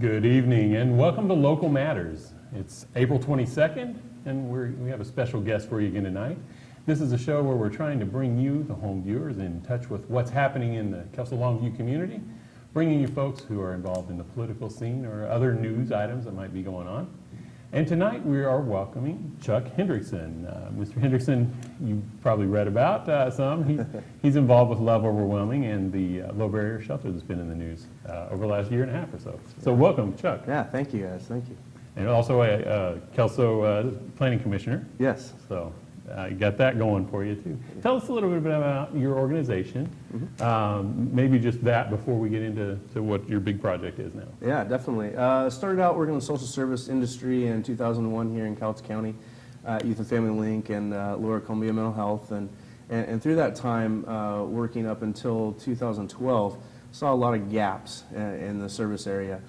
Good evening and welcome to Local Matters. It's April 22nd and we have a special guest for you again tonight. This is a show where we're trying to bring you, the home viewers, in touch with what's happening in the Kelso Longview community, bringing you folks who are involved in the political scene or other news items that might be going on. And tonight we are welcoming Chuck Hendrickson. Mr. Hendrickson, you probably read about some. He's involved with Love Overwhelming and the low barrier shelter that's been in the news over the last year and a half or so. So welcome, Chuck. Yeah, thank you guys, thank you. And also a Kelso Planning Commissioner. Yes. So you got that going for you too. Tell us a little bit about your organization. Maybe just that before we get into what your big project is now. Yeah, definitely. Started out working in the social service industry in 2001 here in Cowlitz County, Youth and Family Link and Lower Columbia Mental Health. And through that time, working up until 2012, saw a lot of gaps in the service area,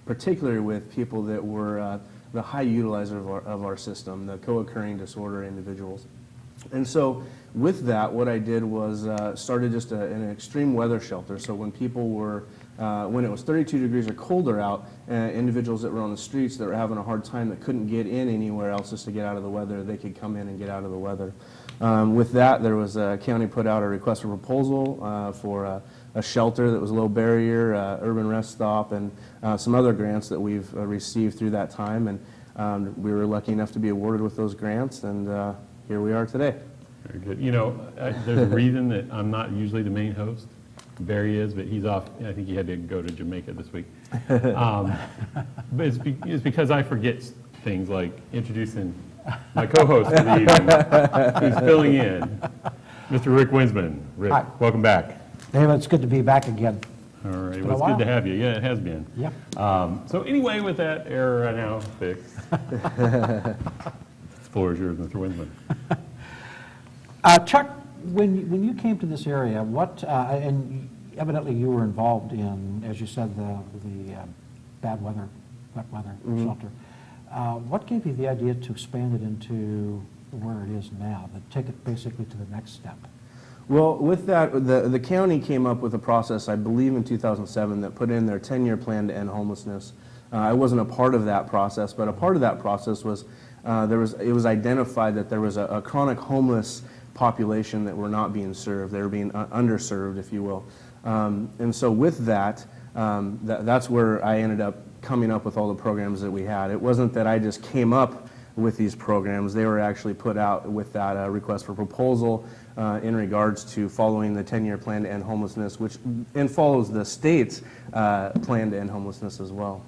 particularly with people that were the high utilizer of our system, the co-occurring disorder individuals. And so with that, what I did was started just an extreme weather shelter. So when people were, when it was 32 degrees or colder out, individuals that were on the streets that were having a hard time that couldn't get in anywhere else just to get out of the weather, they could come in and get out of the weather. With that, there was a county put out a request for proposal for a shelter that was low barrier, urban rest stop, and some other grants that we've received through that time. And we were lucky enough to be awarded with those grants, and here we are today. Very good. You know, there's a reason that I'm not usually the main host. Barry is, but he's off. I think he had to go to Jamaica this week. But it's because I forget things like introducing my co-host for the evening, who's filling in, Mr. Rick Winsman. Rick, Hi. welcome back. David, it's good to be back again. All right, been a well, it's good to have you. Yeah, it has been. Yep. So anyway, with that error now fixed, the floor is yours, Mr. Winsman. Chuck, when you came to this area, what, and evidently you were involved in, as you said, the bad weather, wet weather shelter. What gave you the idea to expand it into where it is now, to take it basically to the next step? Well, with that, the county came up with a process, I believe in 2007, that put in their 10-year plan to end homelessness. I wasn't a part of that process, but a part of that process was, it was identified that there was a chronic homeless population that were not being served. They were being underserved, if you will. And so with that, that's where I ended up coming up with all the programs that we had. It wasn't that I just came up with these programs. They were actually put out with that request for proposal in regards to following the 10-year plan to end homelessness, which follows the state's plan to end homelessness as well.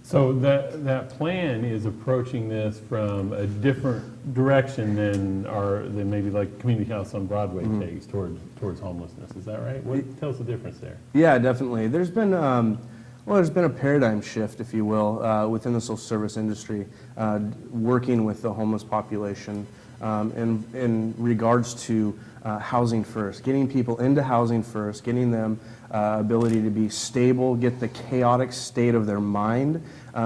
So that plan is approaching this from a different direction than maybe like Community House on Broadway takes towards homelessness. Is that right? Tell us the difference there. Yeah, definitely. There's been there's been a paradigm shift, if you will, within the social service industry, working with the homeless population in regards to housing first, getting people into housing first, getting them ability to be stable, get the chaotic state of their mind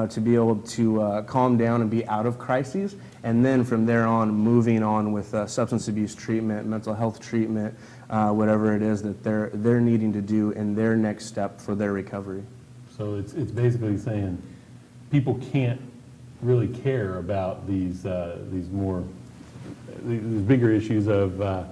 to be able to calm down and be out of crises, and then from there on moving on with substance abuse treatment, mental health treatment, whatever it is that they're needing to do in their next step for their recovery. So it's basically saying people can't really care about these bigger issues of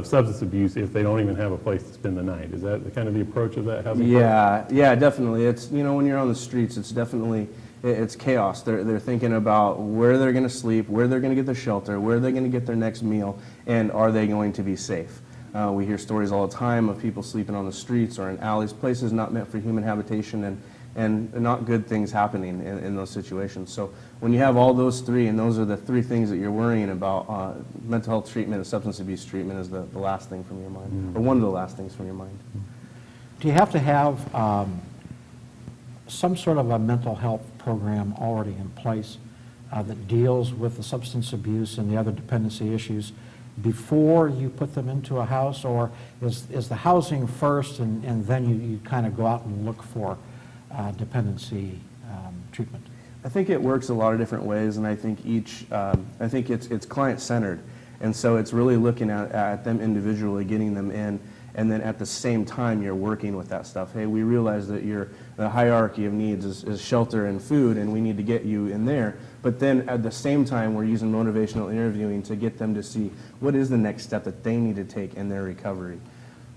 substance abuse if they don't even have a place to spend the night. Is that kind of the approach of that housing? Yeah, definitely. It's, you know, when you're on the streets, it's definitely, it's chaos. They're thinking about where they're going to sleep, where they're going to get their shelter, where they're going to get their next meal, and are they going to be safe? We hear stories all the time of people sleeping on the streets or in alleys, places not meant for human habitation, and not good things happening in those situations. So when you have all those three, and those are the three things that you're worrying about, mental health treatment and substance abuse treatment is the last thing from your mind, or one of the last things from your mind. Do you have to have some sort of a mental health program already in place that deals with the substance abuse and the other dependency issues before you put them into a house, or is the housing first and then you kind of go out and look for dependency treatment? I think it works a lot of different ways, and I think I think it's client-centered, and so it's really looking at them individually, getting them in, and then at the same time you're working with that stuff. Hey, we realize that the hierarchy of needs is shelter and food, and we need to get you in there. But then at the same time, we're using motivational interviewing to get them to see what is the next step that they need to take in their recovery.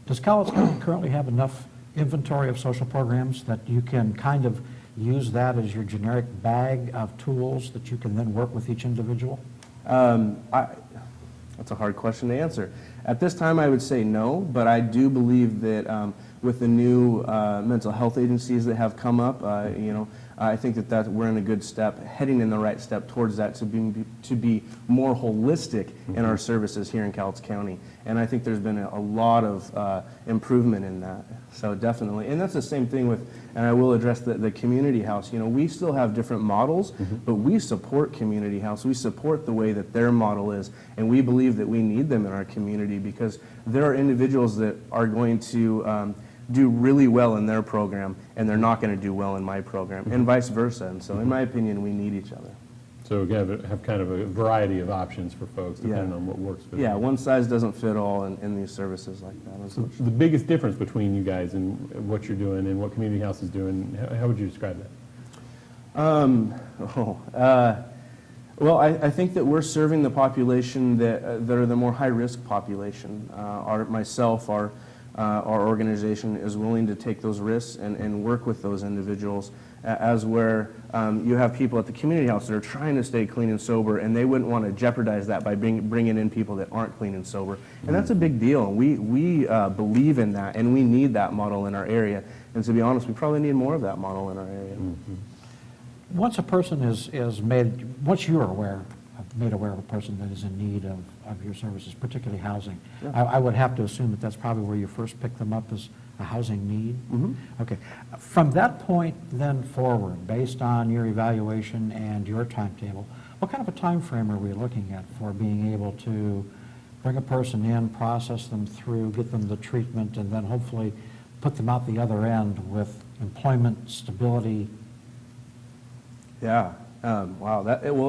Does Cowlitz County currently have enough inventory of social programs that you can kind of use that as your generic bag of tools that you can then work with each individual? That's a hard question to answer. At this time, I would say no, but I do believe that with the new mental health agencies that have come up, I think that we're in a good step, heading in the right step towards that to be more holistic in our services here in Cowlitz County. And I think there's been a lot of improvement in that. So definitely, and that's the same thing with, and I will address the community house. We still have different models, but we support community house. We support the way that their model is, and we believe that we need them in our community because there are individuals that are going to do really well in their program, and they're not going to do well in my program, and vice versa. And so, in my opinion, we need each other. So we have kind of a variety of options for folks depending on what works for them. Yeah, one size doesn't fit all in these services like that. So the biggest difference between you guys and what you're doing and what Community House is doing, how would you describe that? Well, I think that we're serving the population that are the more high-risk population. Our organization is willing to take those risks and work with those individuals, as where you have people at the community house that are trying to stay clean and sober, and they wouldn't want to jeopardize that by bringing in people that aren't clean and sober. And that's a big deal. We believe in that, and we need that model in our area. And to be honest, we probably need more of that model in our area. Once a person is made, once you're made aware of a person that is in need of your services, particularly housing, Yeah. I would have to assume that that's probably where you first pick them up, as a housing need? Mm-hmm. Okay. From that point then forward, based on your evaluation and your timetable, what kind of a time frame are we looking at for being able to bring a person in, process them through, get them the treatment, and then hopefully put them out the other end with employment, stability? Yeah. Wow.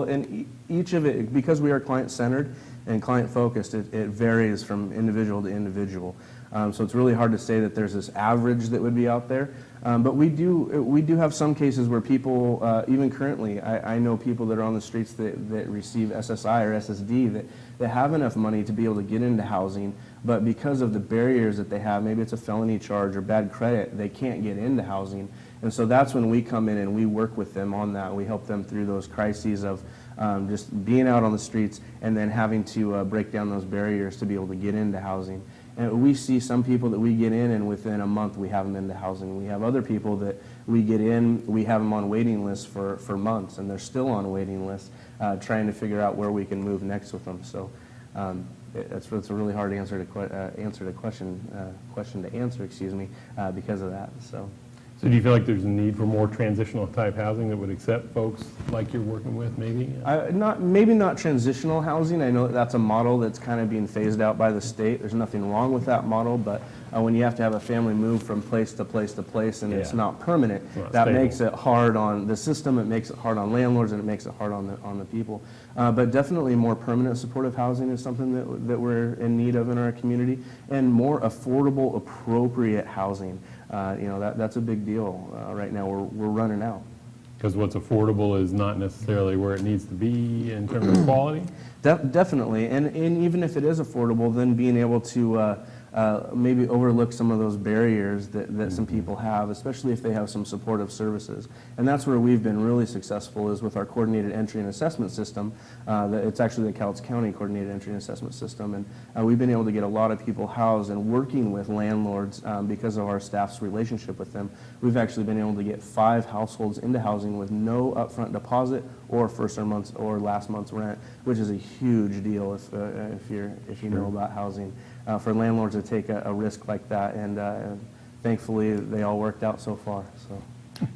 And each of it, because we are client-centered and client-focused, it varies from individual to individual. So it's really hard to say that there's this average that would be out there. But we do have some cases where people, even currently, I know people that are on the streets that receive SSI or SSD that have enough money to be able to get into housing, but because of the barriers that they have, maybe it's a felony charge or bad credit, they can't get into housing. And so that's when we come in and we work with them on that. We help them through those crises of just being out on the streets and then having to break down those barriers to be able to get into housing. And we see some people that we get in and within a month we have them into housing. We have other people that we get in, we have them on waiting lists for months, and they're still on waiting lists trying to figure out where we can move next with them. So it's a really hard answer to question to answer, because of that. So do you feel like there's a need for more transitional type housing that would accept folks like you're working with, maybe? Maybe not transitional housing. I know that's a model that's kind of being phased out by the state. There's nothing wrong with that model, but when you have to have a family move from place to place to place and it's not permanent, that stable. makes it hard on the system, it makes it hard on landlords, and it makes it hard on the people. But definitely more permanent supportive housing is something that we're in need of in our community, and more affordable, appropriate housing. That's a big deal right now. We're running out. Because what's affordable is not necessarily where it needs to be in terms of quality? Definitely, and even if it is affordable, then being able to maybe overlook some of those barriers that some people have, especially if they have some supportive services. And that's where we've been really successful, is with our coordinated entry and assessment system. It's actually the Cowlitz County coordinated entry and assessment system, and we've been able to get a lot of people housed, and working with landlords because of our staff's relationship with them. We've actually been able to get 5 households into housing with no upfront deposit or first or last month's rent, which is a huge deal if you know about housing. For landlords to take a risk like that, and thankfully they all worked out so far. So,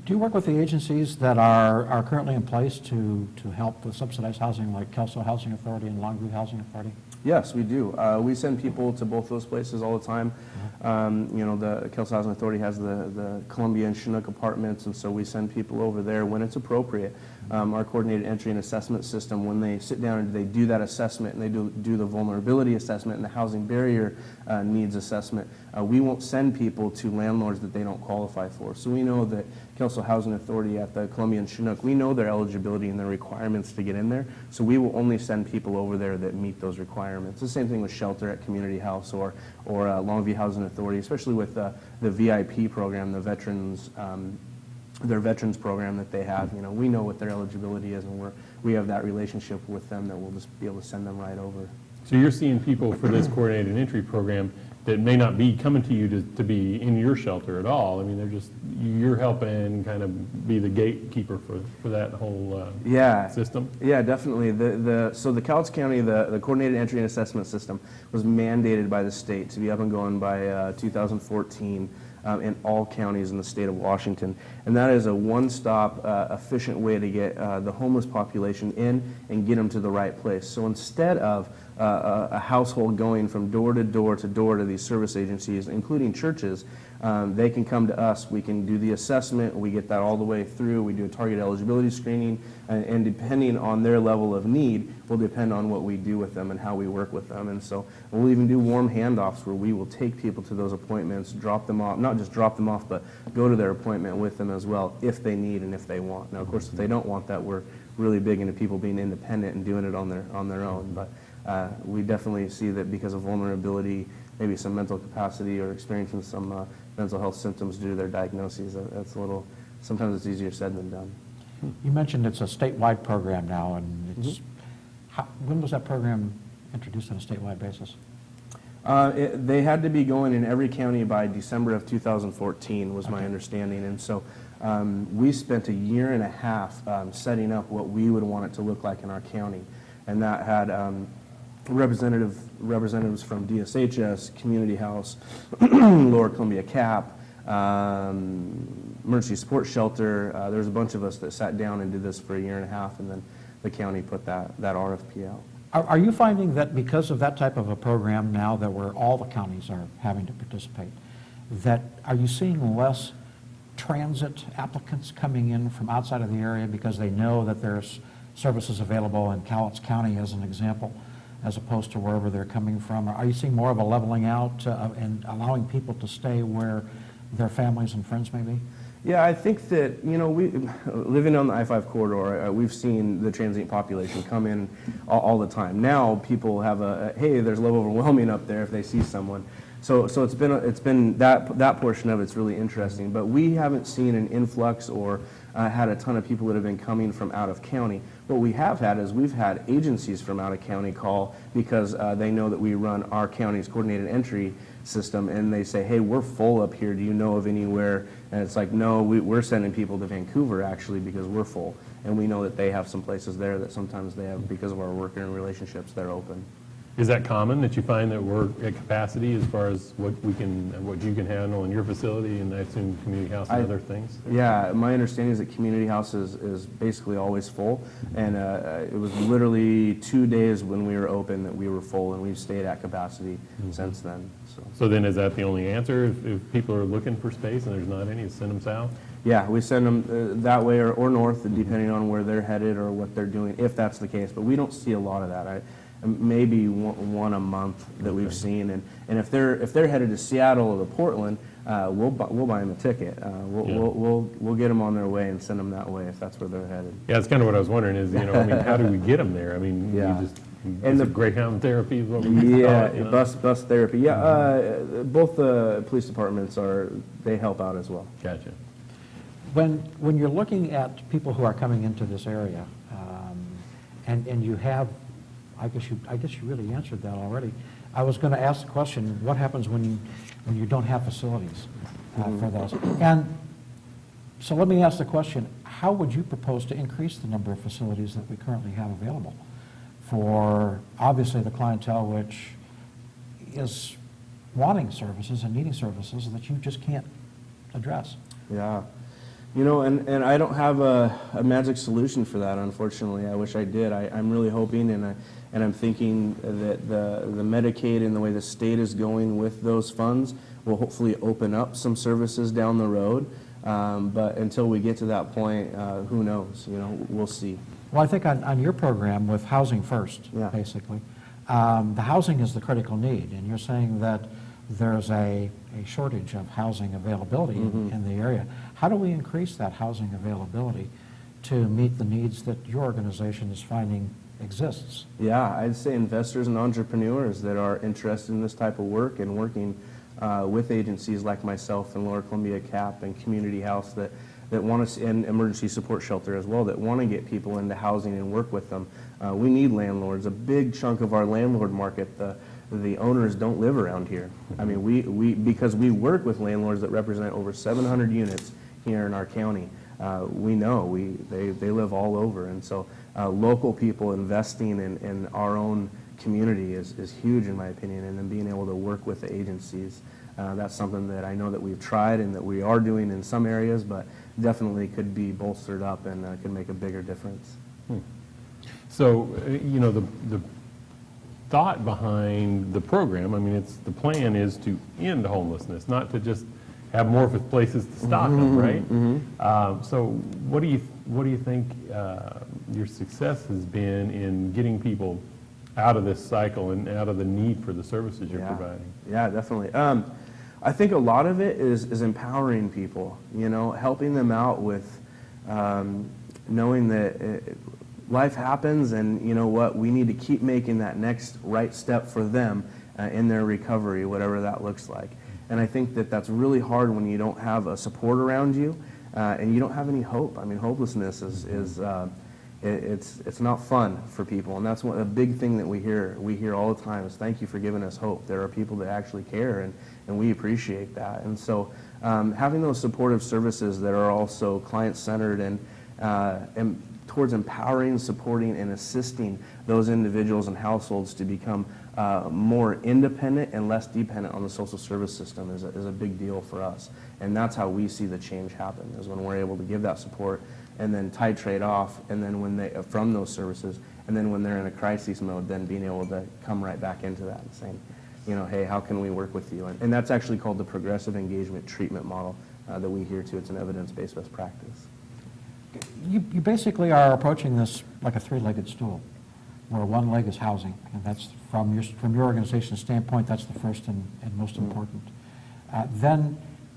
Do you work with the agencies that are currently in place to help with subsidized housing, like Kelso Housing Authority and Longview Housing Authority? Yes, we do. We send people to both those places all the time. The Kelso Housing Authority has the Columbia and Chinook apartments, and so we send people over there when it's appropriate. our coordinated entry and assessment system, when they sit down and they do that assessment and they do the vulnerability assessment and the housing barrier needs assessment, we won't send people to landlords that they don't qualify for. So we know that Kelso Housing Authority at the Columbia and Chinook, we know their eligibility and their requirements to get in there, so we will only send people over there that meet those requirements. The same thing with shelter at Community House or Longview Housing Authority, especially with the VIP program, the veterans, their veterans program that they have. You know, we know what their eligibility is, and we have that relationship with them that we'll just be able to send them right over. So you're seeing people for this coordinated entry program that may not be coming to you to be in your shelter at all. I mean, you're helping kind of be the gatekeeper for that whole system. Yeah, definitely. So the Cowlitz County, the coordinated entry and assessment system was mandated by the state to be up and going by 2014 in all counties in the state of Washington. And that is a one-stop, efficient way to get the homeless population in and get them to the right place. So instead of a household going from door to door to door to these service agencies, including churches, they can come to us. We can do the assessment. We get that all the way through. We do a target eligibility screening, and depending on their level of need will depend on what we do with them and how we work with them. And so we'll even do warm handoffs where we will take people to those appointments, drop them off, not just drop them off, but go to their appointment with them as well if they need and if they want. Now, of course, if they don't want that, we're really big into people being independent and doing it on their own. But we definitely see that because of vulnerability, maybe some mental capacity or experiencing some mental health symptoms due to their diagnoses, sometimes it's easier said than done. You mentioned it's a statewide program now, and it's, when was that program introduced on a statewide basis? They had to be going in every county by December of 2014 was my understanding, and so we spent a year and a half setting up what we would want it to look like in our county, and that had representatives from DSHS, Community House, Lower Columbia CAP, Emergency Support Shelter. There's a bunch of us that sat down and did this for a year and a half, and then the county put that RFP out. Are you finding that because of that type of a program now that where all the counties are having to participate, that are you seeing less transit applicants coming in from outside of the area because they know that there's services available in Cowlitz County as an example, as opposed to wherever they're coming from? Are you seeing more of a leveling out and allowing people to stay where their families and friends may be? Yeah, I think that, you know, we living on the I-5 corridor, we've seen the transient population come in all the time. Now people have hey, there's low overwhelming up there if they see someone. So it's been that portion of it's really interesting. But we haven't seen an influx or had a ton of people that have been coming from out of county. What we have had is we've had agencies from out of county call because they know that we run our county's coordinated entry system, and they say, hey, we're full up here. Do you know of anywhere? And it's like, no, we're sending people to Vancouver actually because we're full. And we know that they have some places there that sometimes they have, because of our working relationships, they're open. Is that common that you find that we're at capacity as far as what you can handle in your facility, and I assume Community House and other things? Yeah, my understanding is that Community House is basically always full, and it was literally 2 days when we were open that we were full, and we've stayed at capacity since then. So then is that the only answer? If people are looking for space and there's not any, send them south? Yeah, we send them that way or north, depending on where they're headed or what they're doing, if that's the case. But we don't see a lot of that. Maybe one a month that we've seen, and if they're headed to Seattle or to Portland, we'll buy them a ticket. We'll get them on their way and send them that way if that's where they're headed. Yeah, that's kind of what I was wondering is, I mean, how do we get them there? I mean, Yeah. and the Greyhound therapy is what we call it, you know? bus therapy. Yeah, both the police departments they help out as well. Gotcha. When you're looking at people who are coming into this area, and you have, I guess you really answered that already. I was going to ask the question, what happens when you don't have facilities for those? And so let me ask the question, how would you propose to increase the number of facilities that we currently have available for, obviously, the clientele which is wanting services and needing services that you just can't address? Yeah. You know, and I don't have a magic solution for that, unfortunately. I wish I did. I'm really hoping, and I'm thinking that the Medicaid and the way the state is going with those funds will hopefully open up some services down the road. But until we get to that point, who knows? You know, we'll see. Well, I think on your program with Housing First, Yeah. basically, the housing is the critical need, and you're saying that there's a shortage of housing availability in the area. How do we increase that housing availability to meet the needs that your organization is finding exists? Yeah, I'd say investors and entrepreneurs that are interested in this type of work and working with agencies like myself and Lower Columbia CAP and Community House that want to, and Emergency Support Shelter as well, that want to get people into housing and work with them. We need landlords. A big chunk of our landlord market, the owners don't live around here. I mean, because we work with landlords that represent over 700 units here in our county. We know they live all over, and so local people investing in our own community is huge in my opinion, and then being able to work with the agencies. That's something that I know that we've tried and that we are doing in some areas, but definitely could be bolstered up and could make a bigger difference. So, you know, the thought behind the program, I mean, the plan is to end homelessness, not to just have more places to stock them, right? So what do you think your success has been in getting people out of this cycle and out of the need for the services you're providing? Yeah, definitely. I think a lot of it is empowering people, you know, helping them out with knowing that life happens, and you know what, we need to keep making that next right step for them in their recovery, whatever that looks like. And I think that that's really hard when you don't have a support around you and you don't have any hope. I mean, hopelessness it's not fun for people, and that's a big thing that we hear all the time is thank you for giving us hope. There are people that actually care, and we appreciate that. And so having those supportive services that are also client-centered and towards empowering, supporting, and assisting those individuals and households to become more independent and less dependent on the social service system is a big deal for us. And that's how we see the change happen, is when we're able to give that support and then titrate off, and then when they from those services, and then when they're in a crisis mode, then being able to come right back into that and saying, you know, hey, how can we work with you? And that's actually called the progressive engagement treatment model that we hear to. It's an evidence-based best practice. You basically are approaching this like a three-legged stool, where one leg is housing, and that's from your organization's standpoint, that's the first and most important. Then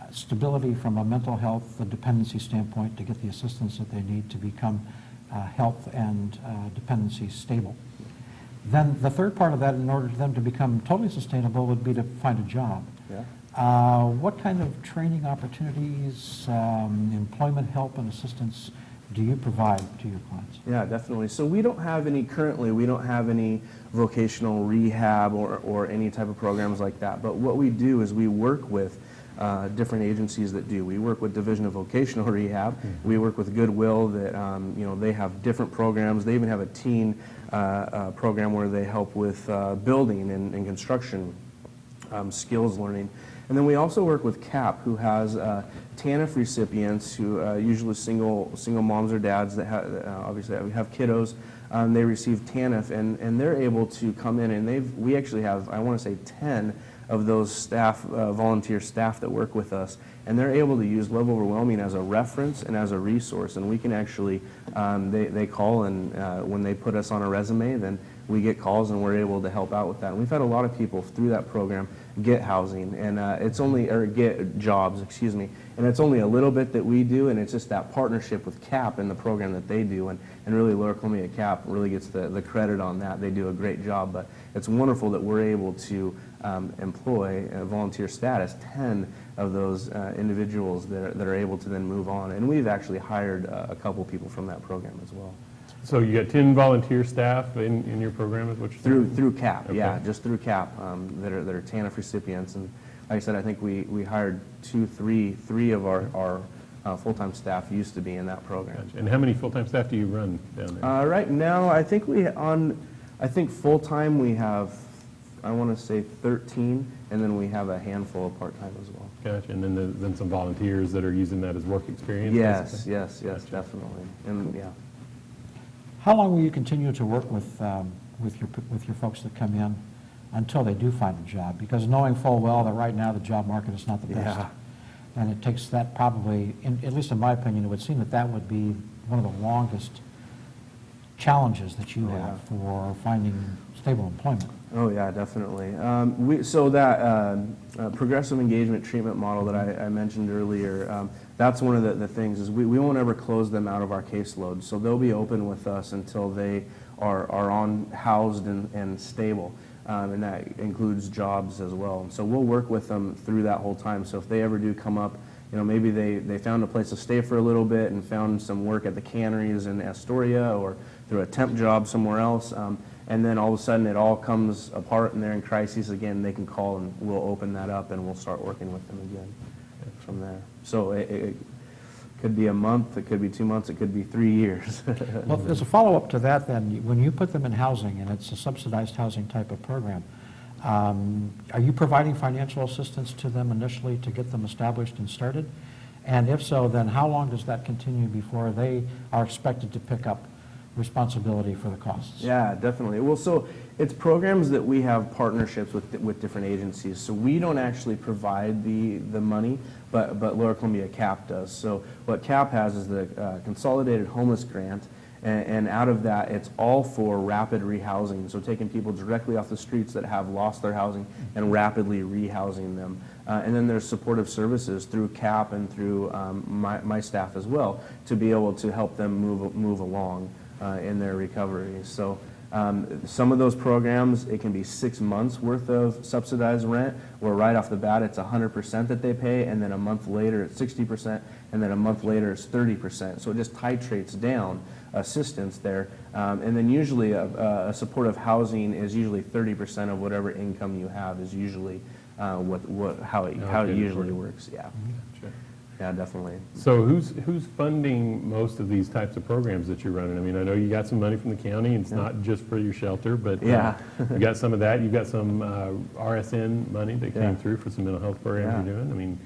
stability from a mental health, the dependency standpoint, to get the assistance that they need to become health and dependency stable. Then the third part of that, in order for them to become totally sustainable, would be to find a job. Yeah. What kind of training opportunities, employment help and assistance do you provide to your clients? Yeah, definitely. So we don't have any vocational rehab or any type of programs like that. But what we do is we work with different agencies that do. We work with Division of Vocational Rehab. We work with Goodwill that, you know, they have different programs. They even have a teen program where they help with building and construction skills learning. And then we also work with CAP, who has TANF recipients who usually single moms or dads that obviously have kiddos. They receive TANF, and they're able to come in, and we actually have, I want to say, 10 of those staff, volunteer staff that work with us, and they're able to use Love Overwhelming as a reference and as a resource, and we can actually, they call, and when they put us on a resume, then we get calls and we're able to help out with that. And we've had a lot of people through that program get housing, and get jobs, excuse me, and it's only a little bit that we do, and it's just that partnership with CAP and the program that they do, and really Lower Columbia CAP really gets the credit on that. They do a great job, but it's wonderful that we're able to employ volunteer status 10 of those individuals that are able to then move on, and we've actually hired a couple people from that program as well. So you got 10 volunteer staff in your program, is what you're saying? Through CAP, Okay. yeah, just through CAP that are TANF recipients, and like I said, I think we hired three of our full-time staff used to be in that program. Gotcha. And how many full-time staff do you run down there? Right now, I think full-time we have, I want to say 13, and then we have a handful of part-time as well. Gotcha. And then some volunteers that are using that as work experience? Yes, basically? yes, Gotcha. definitely, and yeah. How long will you continue to work with your folks that come in until they do find a job? Because knowing full well that right now the job market is not the best. Yeah. And it takes that probably, at least in my opinion, it would seem that that would be one of the longest challenges that you have for finding stable employment. Oh, yeah, definitely. So that progressive engagement treatment model that I mentioned earlier, that's one of the things is we won't ever close them out of our caseload. So they'll be open with us until they are housed and stable. And that includes jobs as well. So we'll work with them through that whole time. So if they ever do come up, maybe they found a place to stay for a little bit and found some work at the canneries in Astoria or through a temp job somewhere else, and then all of a sudden it all comes apart and they're in crisis again, they can call and we'll open that up and we'll start working with them again from there. So it could be a month, it could be 2 months, it could be 3 years. Well, as a follow-up to that then, when you put them in housing, and it's a subsidized housing type of program, are you providing financial assistance to them initially to get them established and started? And if so, then how long does that continue before they are expected to pick up responsibility for the costs? Yeah, definitely. Well, so it's programs that we have partnerships with different agencies. So we don't actually provide the money, but Lower Columbia CAP does. So what CAP has is the Consolidated Homeless Grant, and out of that, it's all for rapid rehousing. So taking people directly off the streets that have lost their housing and rapidly rehousing them. And then there's supportive services through CAP and through my staff as well to be able to help them move along in their recovery. So some of those programs, it can be 6 months worth of subsidized rent, where right off the bat it's 100% that they pay, and then a month later it's 60%, and then a month later it's 30%. So it just titrates down assistance there. And then usually a supportive housing is usually 30% of whatever income you have is usually how it usually works. Yeah. Sure. Yeah, definitely. So who's funding most of these types of programs that you're running? I mean, I know you got some money from the county, and it's not just for your shelter, but Yeah. you got some of that. You've got some RSN money that came Yeah. through for some mental health programs Yeah. you're doing. I mean,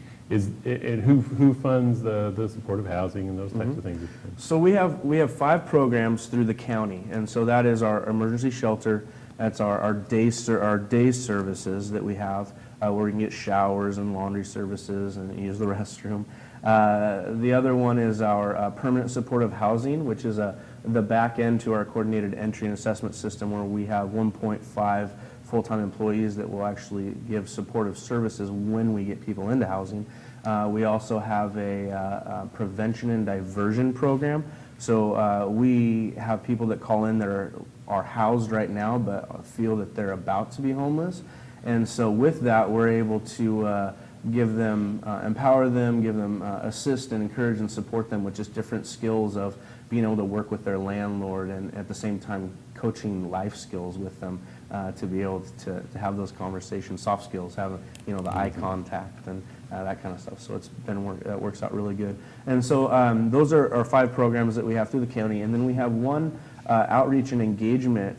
who funds the supportive housing and those types of things? So we have 5 programs through the county, and so that is our emergency shelter. That's our day services that we have, where we can get showers and laundry services and use the restroom. The other one is our permanent supportive housing, which is the back end to our coordinated entry and assessment system, where we have 1.5 full-time employees that will actually give supportive services when we get people into housing. We also have a prevention and diversion program. So we have people that call in that are housed right now but feel that they're about to be homeless. And so with that, we're able to give them, empower them, give them assist and encourage and support them with just different skills of being able to work with their landlord, and at the same time coaching life skills with them to be able to have those conversations, soft skills, have the eye contact and that kind of stuff. So that works out really good. And so those are our 5 programs that we have through the county, and then we have one outreach and engagement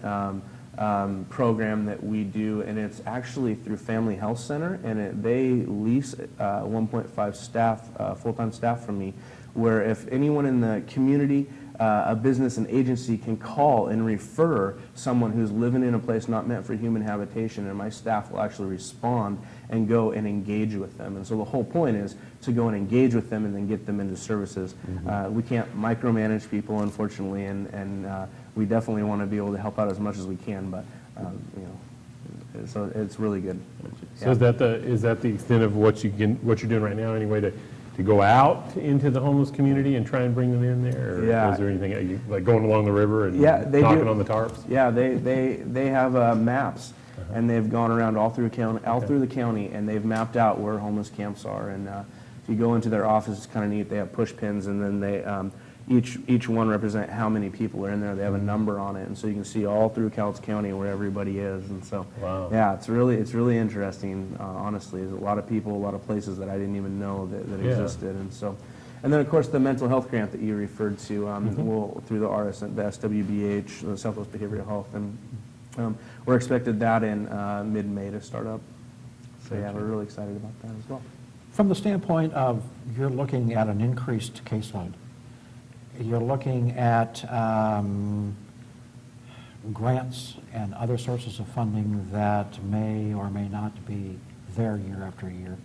program that we do, and it's actually through Family Health Center, and they lease 1.5 staff, full-time staff from me, where if anyone in the community, a business and agency can call and refer someone who's living in a place not meant for human habitation, and my staff will actually respond and go and engage with them. And so the whole point is to go and engage with them and then get them into services. We can't micromanage people, unfortunately, and we definitely want to be able to help out as much as we can, but so it's really good. So is that the extent of what you're doing right now, anyway, to go out into the homeless community and try and bring them in there? Or Yeah. is there anything like going along the river and They knocking do. on the tarps? Yeah, they have maps, and they've gone around all through the county, and they've mapped out where homeless camps are. And if you go into their office, it's kind of neat. They have push pins, and then they each one represent how many people are in there. They have a number on it, and so you can see all through Cowlitz County where everybody is. And so, Wow. yeah, it's really interesting. Honestly, there's a lot of people, a lot of places that I didn't even know that Yeah. existed, and so. And then, of course, the mental health grant that you referred to, through the RSN, the SWBH, the Southwest Behavioral Health, and we're expected that in mid-May to start up. So yeah, we're really excited about that as well. From the standpoint of you're looking at an increased caseload, you're looking at grants and other sources of funding that may or may not be there year after year.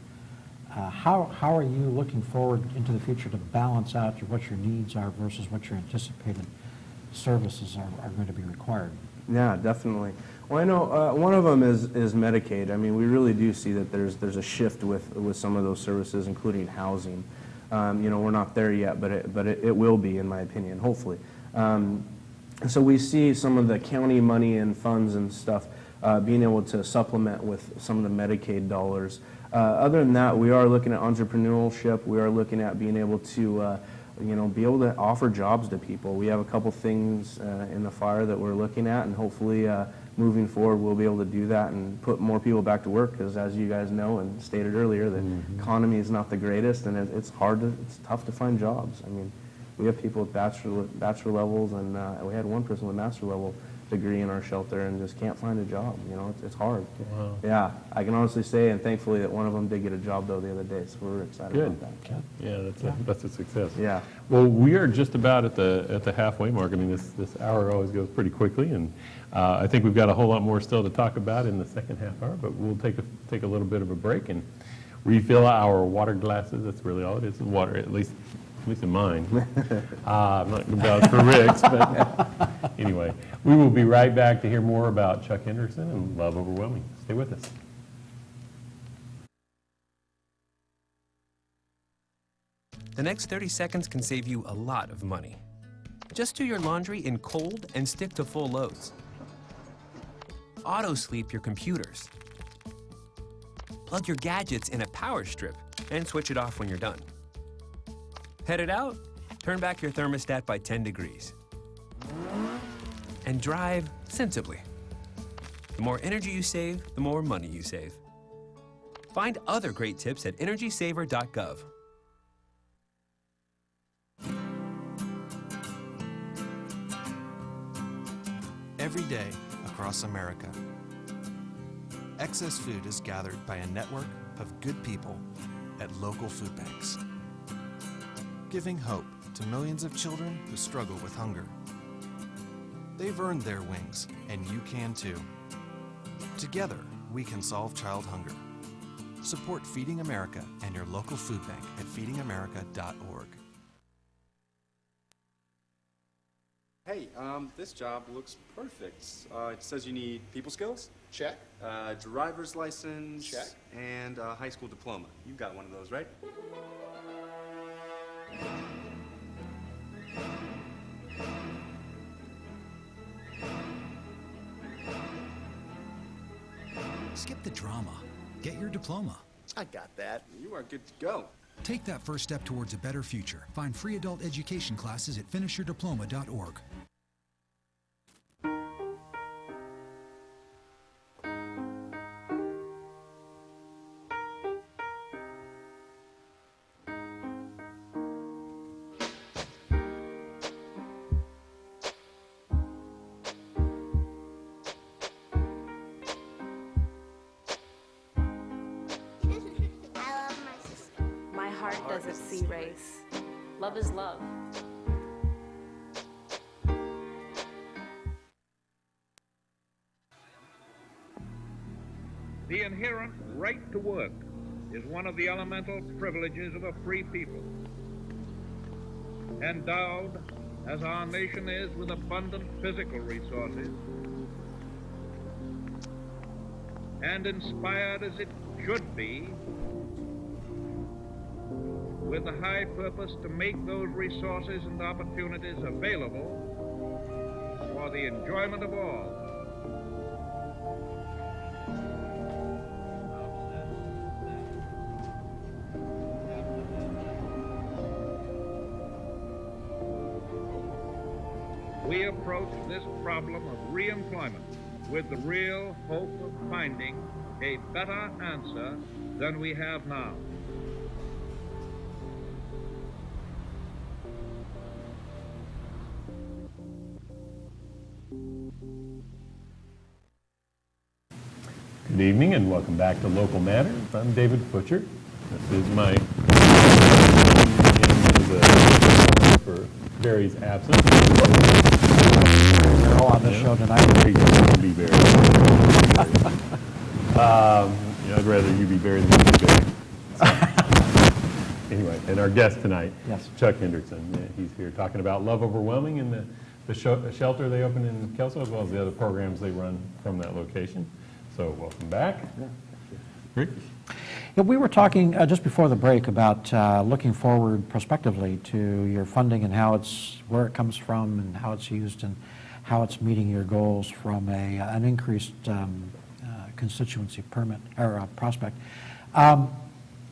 How are you looking forward into the future to balance out what your needs are versus what your anticipated services are going to be required? Yeah, definitely. Well, I know one of them is Medicaid. I mean, we really do see that there's a shift with some of those services, including housing. You know, we're not there yet, but it will be, in my opinion, hopefully. So we see some of the county money and funds and stuff being able to supplement with some of the Medicaid dollars. Other than that, we are looking at entrepreneurship. We are looking at being able to you know, be able to offer jobs to people. We have a couple things in the fire that we're looking at, and hopefully moving forward we'll be able to do that and put more people back to work, because as you guys know and stated earlier, the economy is not the greatest, and it's tough to find jobs. I mean, we have people with bachelor levels, and we had one person with master level degree in our shelter and just can't find a job. You know, it's hard. Wow. Yeah, I can honestly say, and thankfully that one of them did get a job though the other day, so we're excited Good. about that. Yeah, that's a success. Yeah. Well, we are just about at the halfway mark. I mean, this hour always goes pretty quickly, and I think we've got a whole lot more still to talk about in the second half hour, but we'll take a little bit of a break and refill our water glasses. That's really all it is, water, at least in mine. I'm not going to vouch for Rick's, but anyway, we will be right back to hear more about Chuck Henderson and Love Overwhelming. Stay with us. The next 30 seconds can save you a lot of money. Just do your laundry in cold and stick to full loads. Auto-sleep your computers. Plug your gadgets in a power strip and switch it off when you're done. Headed out? Turn back your thermostat by 10 degrees. And drive sensibly. The more energy you save, the more money you save. Find other great tips at energysaver.gov. Every day across America, excess food is gathered by a network of good people at local food banks, giving hope to millions of children who struggle with hunger. They've earned their wings, and you can too. Together, we can solve child hunger. Support Feeding America and your local food bank at feedingamerica.org. Hey, this job looks perfect. It says you need people skills? Check. Driver's license? Check. And a high school diploma. You've got one of those, right? Skip the drama. Get your diploma. I got that. You are good to go. Take that first step towards a better future. Find free adult education classes at finishyourdiploma.org. I love my sister. My heart doesn't see race. Love is love. The inherent right to work is one of the elemental privileges of a free people. Endowed, as our nation is, with abundant physical resources, and inspired as it should be with the high purpose to make those resources and opportunities available for the enjoyment of all. We approach this problem of reemployment with the real hope of finding a better answer than we have now. Good evening and welcome back to Local Matters. I'm David Butcher. This is my for Barry's absence. They're all on the show tonight. There you go. Be Barry. I'd rather you be Barry than you be Barry. anyway, and our guest tonight, Yes. Chuck Hendrickson. He's here talking about Love Overwhelming and the shelter they opened in Kelso, as well as the other programs they run from that location. So welcome back. Rick? Yeah, we were talking just before the break about looking forward prospectively to your funding and where it comes from and how it's used and how it's meeting your goals from an increased constituency permit or prospect.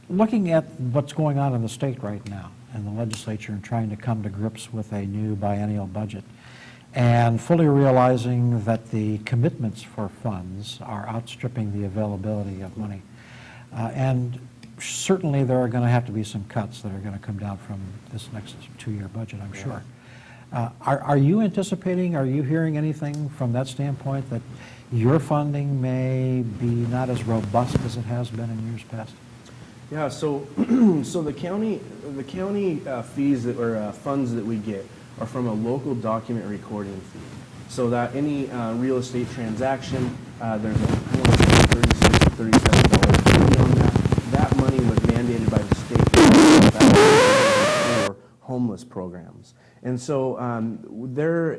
Looking at what's going on in the state right now in the legislature and trying to come to grips with a new biennial budget and fully realizing that the commitments for funds are outstripping the availability of money. And certainly there are going to have to be some cuts that are going to come down from this next two-year budget, I'm sure. Are you anticipating, are you hearing anything from that standpoint that your funding may be not as robust as it has been in years past? Yeah, so so the county fees that or funds that we get are from a local document recording fee. So that any real estate transaction, there's a $36 to $37 fee on that. That money was mandated by the state for homeless programs. And so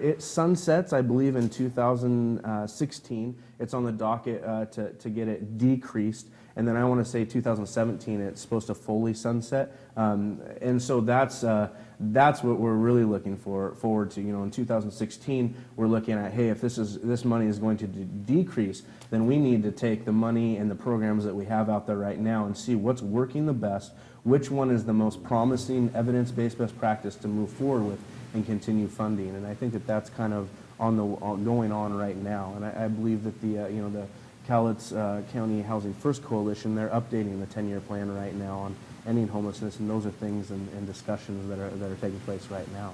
it sunsets, I believe, in 2016. It's on the docket to get it decreased. And then I want to say 2017, it's supposed to fully sunset. And so that's what we're really looking forward to. You know, in 2016, we're looking at, hey, if this money is going to decrease, then we need to take the money and the programs that we have out there right now and see what's working the best, which one is the most promising evidence-based best practice to move forward with and continue funding. And I think that that's kind of going on right now. And I believe that the Cowlitz County Housing First Coalition, they're updating the 10-year plan right now on ending homelessness, and those are things and discussions that are taking place right now.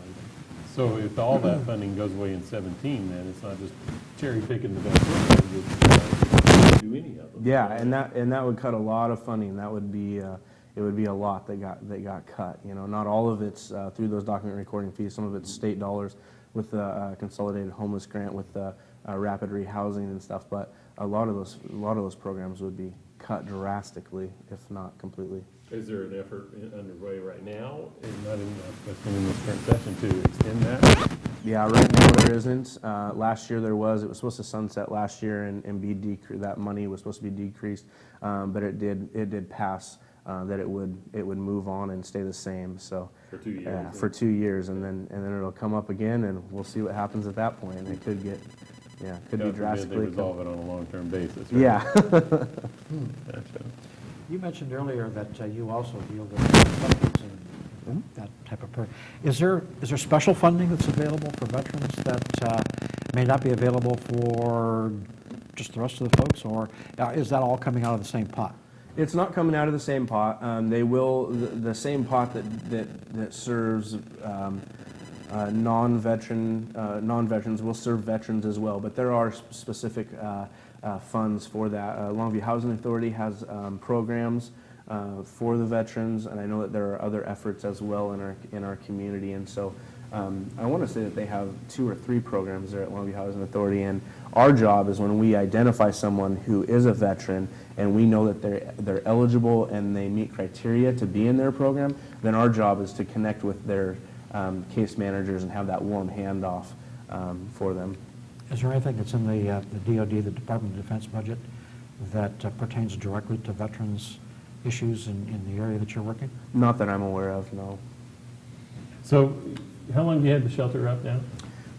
So if all that funding goes away in 17, then it's not just cherry picking the best ones, do any of them. Yeah, and that would cut a lot of funding. That would be it would be a lot that got cut. You know, not all of it's through those document recording fees. Some of it's state dollars with the Consolidated Homeless Grant, with the rapid rehousing and stuff. But a lot of those programs would be cut drastically, if not completely. Is there an effort underway right now, and not in this current session, to extend that? Yeah, right now there isn't. Last year there was. It was supposed to sunset last year and be decreased. That money was supposed to be decreased, but it did pass. That it would move on and stay the same. So for 2 years. For 2 years, and then it'll come up again, and we'll see what happens at that point. It could get, could be drastically. They resolve it on a long-term basis. Right? Yeah. Gotcha. You mentioned earlier that you also deal with veterans and that type of program. Is there special funding that's available for veterans that may not be available for just the rest of the folks, or is that all coming out of the same pot? It's not coming out of the same pot. They will, the same pot that serves non-veterans will serve veterans as well, but there are specific funds for that. Longview Housing Authority has programs for the veterans, and I know that there are other efforts as well in our community. And so I want to say that they have 2 or 3 programs there at Longview Housing Authority, and our job is when we identify someone who is a veteran and we know that they're eligible and they meet criteria to be in their program, then our job is to connect with their case managers and have that warm handoff for them. Is there anything that's in the DoD, the Department of Defense budget, that pertains directly to veterans issues in the area that you're working? Not that I'm aware of, no. So how long have you had the shelter up now?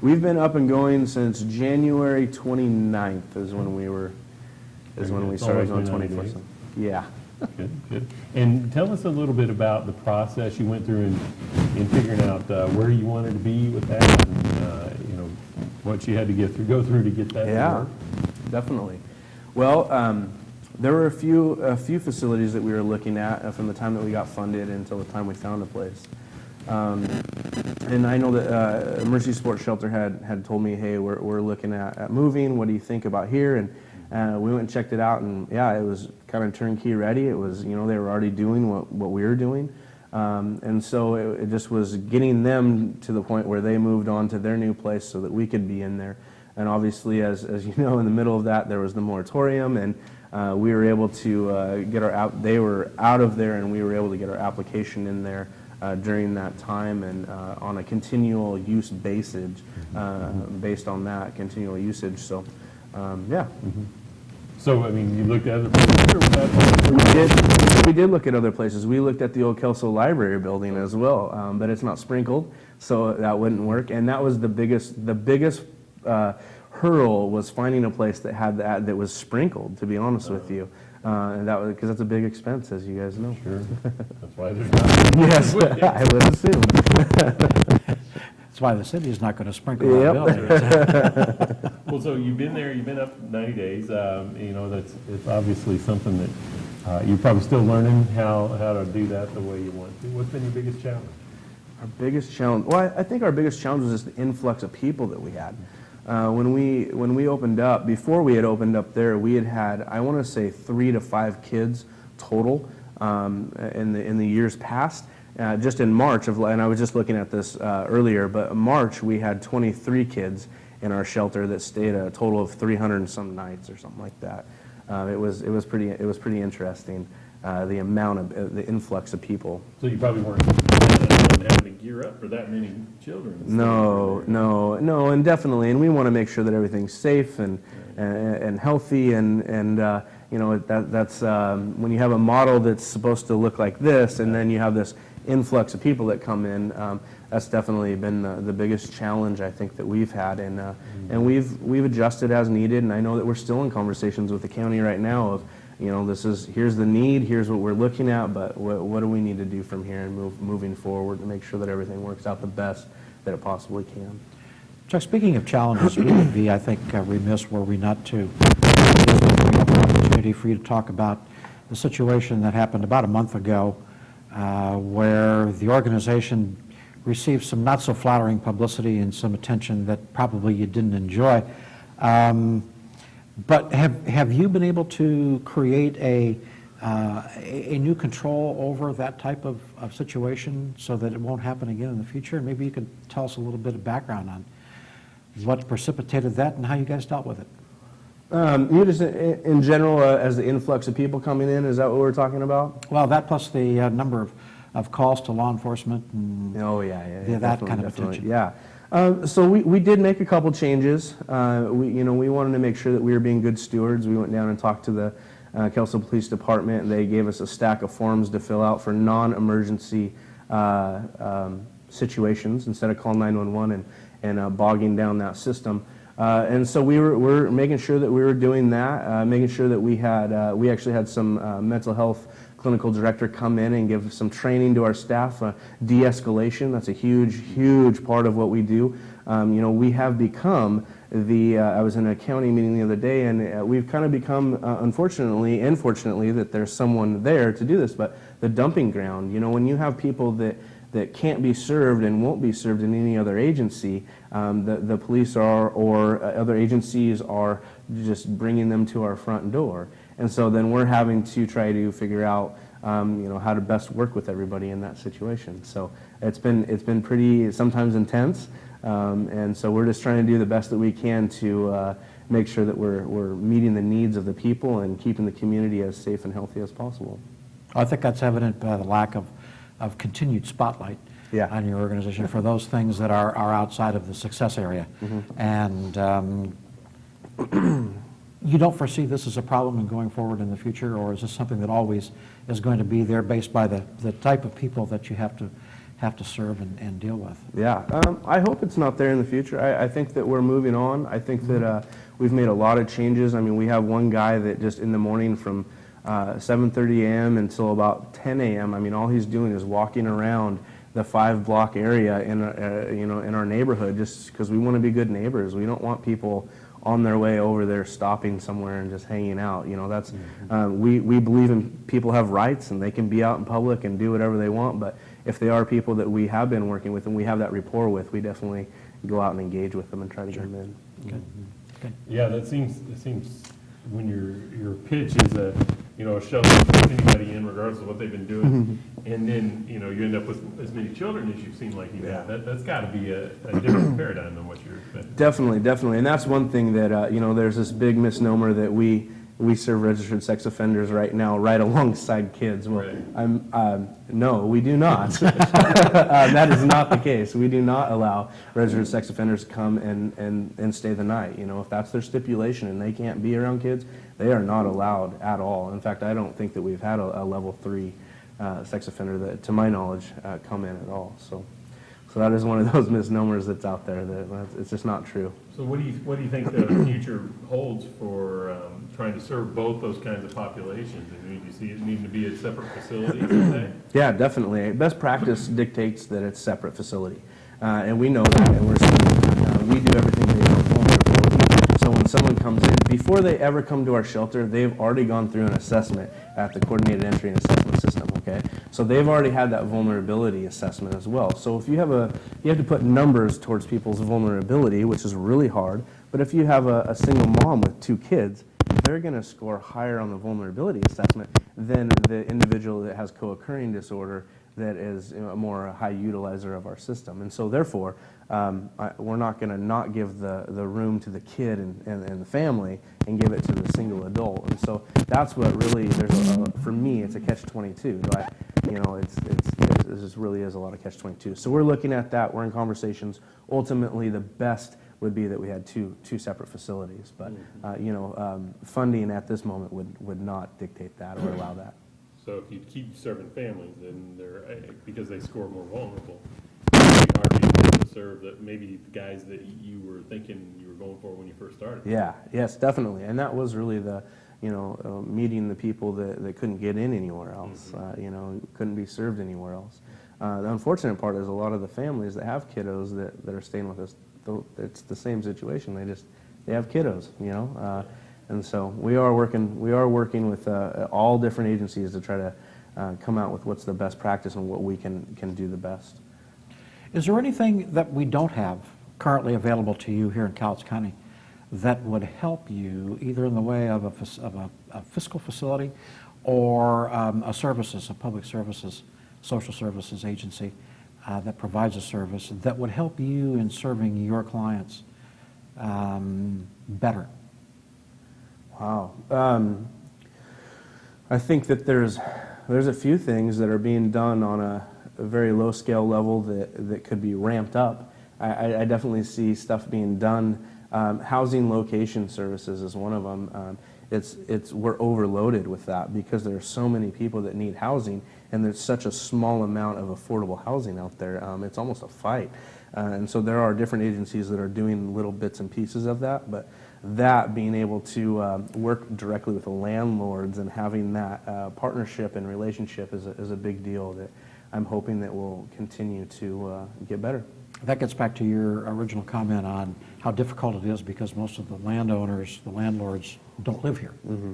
We've been up and going since January 29th is when we started going 24/7. Yeah. Good, good. And tell us a little bit about the process you went through in figuring out where you wanted to be with that, and what you had to go through to get that to work. Definitely. Well, there were a few facilities that we were looking at from the time that we got funded until the time we found a place. And I know that Mercy Sports Shelter had told me, hey, we're looking at moving. What do you think about here? And we went and checked it out, and yeah, it was kind of turnkey ready. It was, they were already doing what we were doing. And so it just was getting them to the point where they moved on to their new place so that we could be in there. And obviously, as you know, in the middle of that, there was the moratorium, and we were able to get they were out of there, and we were able to get our application in there during that time, and on a continual use basis, based on that continual usage. So, yeah. So, I mean, you looked at other places, or was that? We did look at other places. We looked at the old Kelso Library building as well, but it's not sprinkled, so that wouldn't work. And that was the biggest hurdle, was finding a place that had that was sprinkled, to be honest with you. And that was because that's a big expense, as you guys know. Sure. That's why there's not. Yes, I would assume. That's why the city is not going to sprinkle that building. Well, so you've been there, you've been up 90 days. You know, it's obviously something that you're probably still learning how to do that the way you want to. What's been your biggest challenge? Our biggest challenge, well, I think our biggest challenge was just the influx of people that we had. When we opened up, before we had opened up there, we had, I want to say, 3 to 5 kids total in the years past. Just in March, and I was just looking at this earlier, but in March we had 23 kids in our shelter that stayed a total of 300 and some nights or something like that. It was pretty interesting, the amount of the influx of people. So you probably weren't having to gear up for that many children. No, and definitely, and we want to make sure that everything's safe and healthy, and you know, that's when you have a model that's supposed to look like this, and then you have this influx of people that come in. That's definitely been the biggest challenge, I think, that we've had, and we've adjusted as needed. And I know that we're still in conversations with the county right now of, you know, here's the need, here's what we're looking at, but what do we need to do from here and moving forward to make sure that everything works out the best that it possibly can. Chuck, speaking of challenges, we would be, I think, remiss were we not to bring up an opportunity for you to talk about the situation that happened about a month ago, where the organization received some not so flattering publicity and some attention that probably you didn't enjoy. But have you been able to create a new control over that type of situation so that it won't happen again in the future? And maybe you could tell us a little bit of background on what precipitated that and how you guys dealt with it. You just, in general, as the influx of people coming in, is that what we're talking about? Well, that plus the number of calls to law enforcement and that kind of attention. Yeah. So we did make a couple changes. We wanted to make sure that we were being good stewards. We went down and talked to the Kelso Police Department. They gave us a stack of forms to fill out for non-emergency situations instead of call 911 and bogging down that system. And so we're making sure that we were doing that, making sure that we actually had some mental health clinical director come in and give some training to our staff. De-escalation, that's a huge part of what we do. We have become I was in a county meeting the other day, and we've kind of become, unfortunately and fortunately, that there's someone there to do this, but the dumping ground. When you have people that can't be served and won't be served in any other agency, the police or other agencies are just bringing them to our front door. And so then we're having to try to figure out, how to best work with everybody in that situation. So it's been pretty sometimes intense, and so we're just trying to do the best that we can to make sure that we're meeting the needs of the people and keeping the community as safe and healthy as possible. I think that's evident by the lack of continued spotlight on your organization for those things that are outside of the success area. And you don't foresee this as a problem in going forward in the future, or is this something that always is going to be there based by the type of people that you have to serve and deal with? Yeah, I hope it's not there in the future. I think that we're moving on. I think that we've made a lot of changes. I mean, we have one guy that just in the morning from 7:30 a.m. until about 10 a.m. I mean, all he's doing is walking around the 5-block area in our neighborhood, just because we want to be good neighbors. We don't want people on their way over there stopping somewhere and just hanging out. That's we believe in people have rights and they can be out in public and do whatever they want. But if they are people that we have been working with and we have that rapport with, we definitely go out and engage with them and try to get them in. Okay. Yeah, it seems when your pitch is a show that puts anybody in regardless of what they've been doing, and then you end up with as many children as you've seen like you have. That's got to be a different paradigm than what you're expecting. Definitely, and that's one thing that there's this big misnomer that we we serve registered sex offenders right now, right alongside kids. Well, no, we do not. That is not the case. We do not allow registered sex offenders to come and stay the night. You know, if that's their stipulation and they can't be around kids, they are not allowed at all. In fact, I don't think that we've had a level 3 sex offender that, to my knowledge, come in at all. So that is one of those misnomers that's out there. That it's just not true. So what do you think the future holds for trying to serve both those kinds of populations? I mean, do you see it needing to be a separate facility, you say? Yeah, definitely. Best practice dictates that it's separate facility, and we know that, and we're seeing, we do everything based on vulnerability. So when someone comes in, before they ever come to our shelter, they've already gone through an assessment at the Coordinated Entry and Assessment System. Okay, so they've already had that vulnerability assessment as well. So if you have to put numbers towards people's vulnerability, which is really hard. But if you have a single mom with 2 kids, they're going to score higher on the vulnerability assessment than the individual that has co-occurring disorder that is a more high utilizer of our system. And so therefore, we're not going to not give the room to the kid and the family and give it to the single adult. And so that's what really, for me, it's a catch-22. It just really is a lot of catch-22. So we're looking at that. We're in conversations. Ultimately, the best would be that we had two separate facilities. But, funding at this moment would not dictate that or allow that. So if you keep serving families, then because they score more vulnerable, it's hard to be able to serve maybe the guys that you were thinking you were going for when you first started. Yeah, yes, definitely. And that was really meeting the people that couldn't get in anywhere else, couldn't be served anywhere else. The unfortunate part is a lot of the families that have kiddos that are staying with us, it's the same situation. They have kiddos, and so we are working with all different agencies to try to come out with what's the best practice and what we can do the best. Is there anything that we don't have currently available to you here in Cowlitz County that would help you either in the way of a fiscal facility or a public services, social services agency that provides a service that would help you in serving your clients better? Wow. I think that there's a few things that are being done on a very low scale level that could be ramped up. I definitely see stuff being done. Housing location services is one of them. We're overloaded with that because there are so many people that need housing, and there's such a small amount of affordable housing out there. It's almost a fight. And so there are different agencies that are doing little bits and pieces of that, but that being able to work directly with the landlords and having that partnership and relationship is a big deal that I'm hoping that will continue to get better. That gets back to your original comment on how difficult it is because most of the landowners, the landlords, don't live here. Mm-hmm.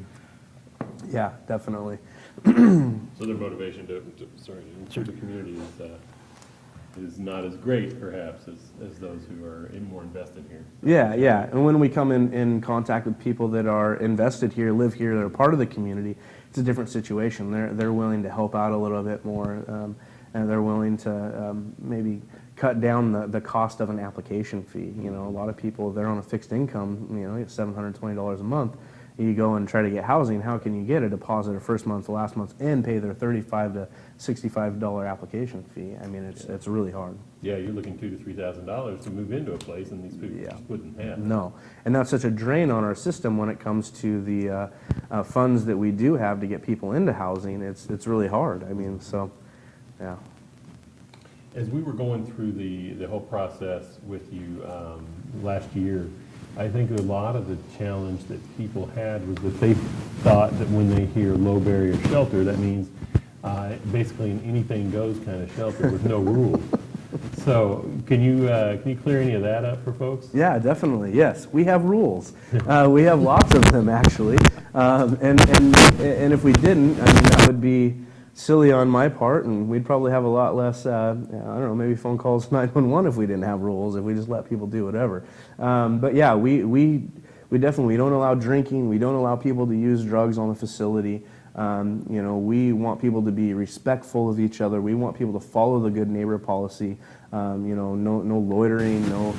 Yeah, definitely. So their motivation to serve the community is not as great, perhaps, as those who are more invested here. Yeah. And when we come in contact with people that are invested here, live here, that are part of the community, it's a different situation. They're willing to help out a little bit more, and they're willing to maybe cut down the cost of an application fee. A lot of people, they're on a fixed income, it's $720 a month. You go and try to get housing, how can you get a deposit of first month, last month, and pay their $35 to $65 application fee? I mean, it's really hard. Yeah, you're looking $2,000 to $3,000 to move into a place, and these people just wouldn't have. No, and that's such a drain on our system when it comes to the funds that we do have to get people into housing. It's really hard. I mean, so, yeah. As we were going through the whole process with you last year, I think a lot of the challenge that people had was that they thought that when they hear low barrier shelter, that means basically an anything goes kind of shelter with no rules. So can you clear any of that up for folks? Yeah, definitely. Yes, we have rules. We have lots of them actually, and if we didn't, I mean, that would be silly on my part, and we'd probably have a lot less, I don't know, maybe phone calls 911 if we didn't have rules, if we just let people do whatever. But yeah, we definitely, we don't allow drinking, we don't allow people to use drugs on the facility. You know, we want people to be respectful of each other. We want people to follow the good neighbor policy. You know, no loitering, no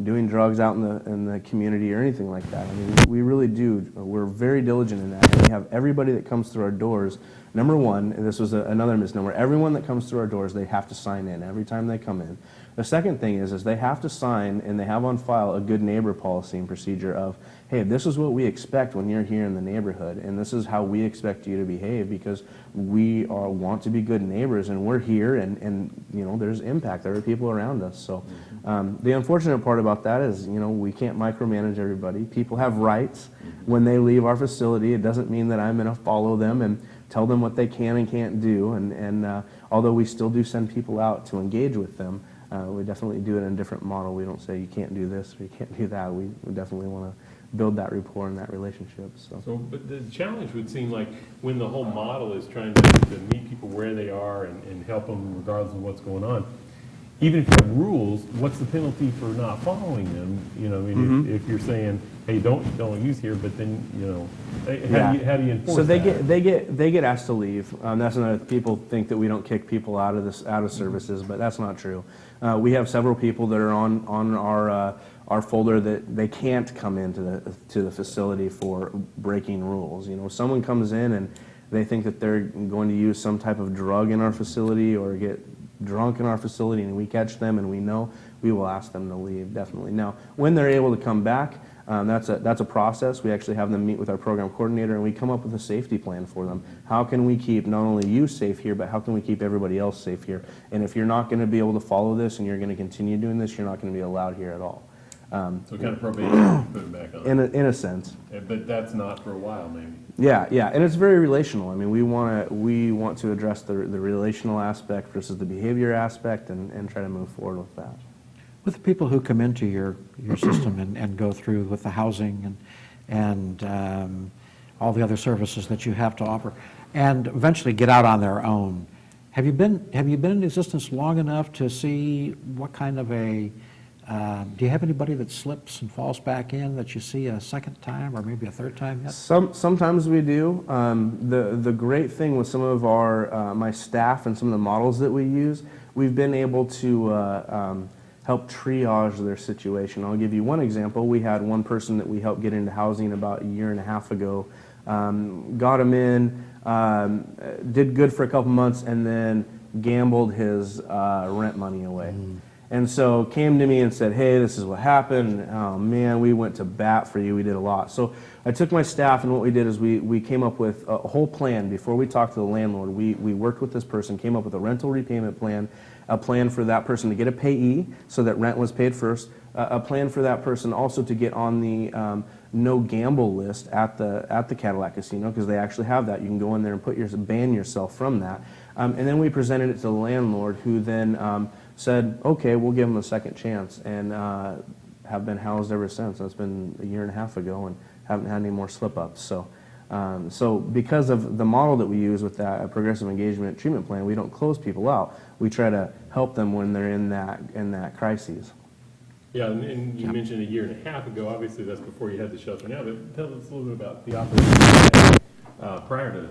doing drugs out in the community or anything like that. I mean, we really do. We're very diligent in that. And we have everybody that comes through our doors. Number one, and this was another misnomer, everyone that comes through our doors, they have to sign in every time they come in. The second thing is they have to sign and they have on file a good neighbor policy and procedure of, hey, this is what we expect when you're here in the neighborhood, and this is how we expect you to behave because we want to be good neighbors, and we're here, and you know, there's impact. There are people around us. So the unfortunate part about that is, you know, we can't micromanage everybody. People have rights when they leave our facility. It doesn't mean that I'm going to follow them and tell them what they can and can't do. And although we still do send people out to engage with them, we definitely do it in a different model. We don't say you can't do this or you can't do that. We definitely want to build that rapport and that relationship. So, but the challenge would seem like when the whole model is trying to meet people where they are and help them regardless of what's going on, even if you have rules, what's the penalty for not following them? You know, I mean, if you're saying, hey, don't use here, but then, you know, how do you enforce so that? they get asked to leave. That's another. People think that we don't kick people out of services, but that's not true. We have several people that are on our folder that they can't come into the facility for breaking rules. You know, someone comes in and they think that they're going to use some type of drug in our facility or get drunk in our facility, and we catch them and we know, we will ask them to leave, definitely. Now, when they're able to come back, that's a process. We actually have them meet with our program coordinator, and we come up with a safety plan for them. How can we keep not only you safe here, but how can we keep everybody else safe here? And if you're not going to be able to follow this and you're going to continue doing this, you're not going to be allowed here at all. So kind of probation, put it back on. In a sense. But that's not for a while, maybe. Yeah, and it's very relational. I mean, we want to address the relational aspect versus the behavior aspect and try to move forward with that. With the people who come into your system and go through with the housing and all the other services that you have to offer, and eventually get out on their own, have you been in existence long enough to see what kind of a do you have anybody that slips and falls back in that you see a second time or maybe a third time yet? Sometimes we do. The great thing with some of our my staff and some of the models that we use, we've been able to help triage their situation. I'll give you one example. We had one person that we helped get into housing about a year and a half ago. Got him in, did good for a couple months, and then gambled his rent money away. And so came to me and said, hey, this is what happened. Oh man, we went to bat for you. We did a lot. So I took my staff, and what we did is we came up with a whole plan. Before we talked to the landlord, we worked with this person, came up with a rental repayment plan, a plan for that person to get a payee so that rent was paid first, a plan for that person also to get on the no gamble list at the Cadillac Casino, because they actually have that. You can go in there and ban yourself from that. And then we presented it to the landlord, who then said, okay, we'll give them a second chance, and have been housed ever since. That's been a year and a half ago, and haven't had any more slip-ups. So because of the model that we use with that progressive engagement treatment plan, we don't close people out. We try to help them when they're in that crisis. Yeah, and you mentioned a year and a half ago. Obviously, that's before you had the shelter now. But tell us a little bit about the operation prior to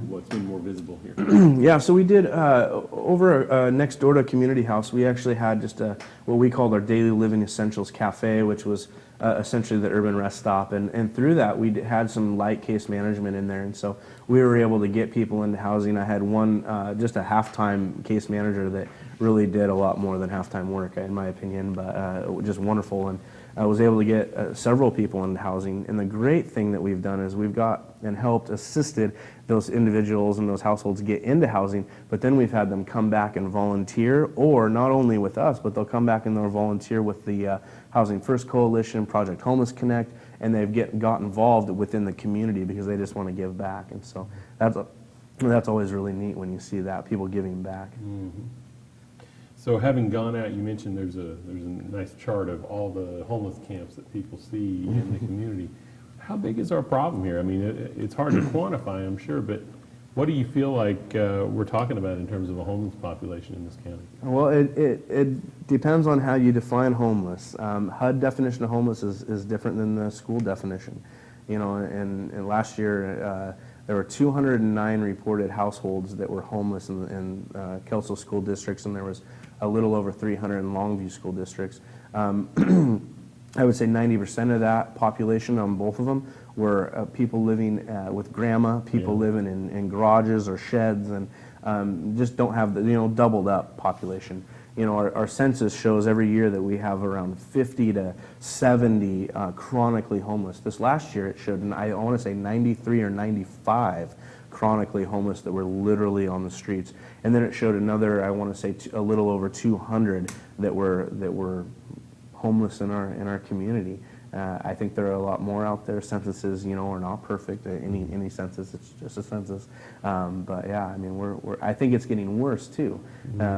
what's been more visible here. Yeah, so we did over next door to a community house. We actually had just what we called our Daily Living Essentials Cafe, which was essentially the urban rest stop. And through that, we had some light case management in there. And so we were able to get people into housing. I had one, just a half-time case manager that really did a lot more than half-time work, in my opinion, but just wonderful. And I was able to get several people into housing. And the great thing that we've done is we've got and helped assisted those individuals and those households get into housing, but then we've had them come back and volunteer, or not only with us, but they'll come back and they'll volunteer with the Housing First Coalition, Project Homeless Connect, and they've got involved within the community because they just want to give back. And so that's always really neat when you see that, people giving back. So having gone out, you mentioned there's a nice chart of all the homeless camps that people see in the community. How big is our problem here? I mean, it's hard to quantify, I'm sure, but what do you feel like we're talking about in terms of a homeless population in this county? Well, it depends on how you define homeless. HUD definition of homeless is different than the school definition. You know, and last year There were 209 reported households that were homeless in Kelso school districts, and there was a little over 300 in Longview school districts. I would say 90% of that population on both of them were people living with grandma, people living in garages or sheds, and just don't have the, doubled up population. Our census shows every year that we have around 50 to 70 chronically homeless. This last year it showed, and I want to say 93 or 95 chronically homeless that were literally on the streets. And then it showed another, I want to say a little over 200 that were homeless in our community. I think there are a lot more out there. Censuses, are not perfect. Any census, it's just a census. But yeah, I mean, I think it's getting worse too,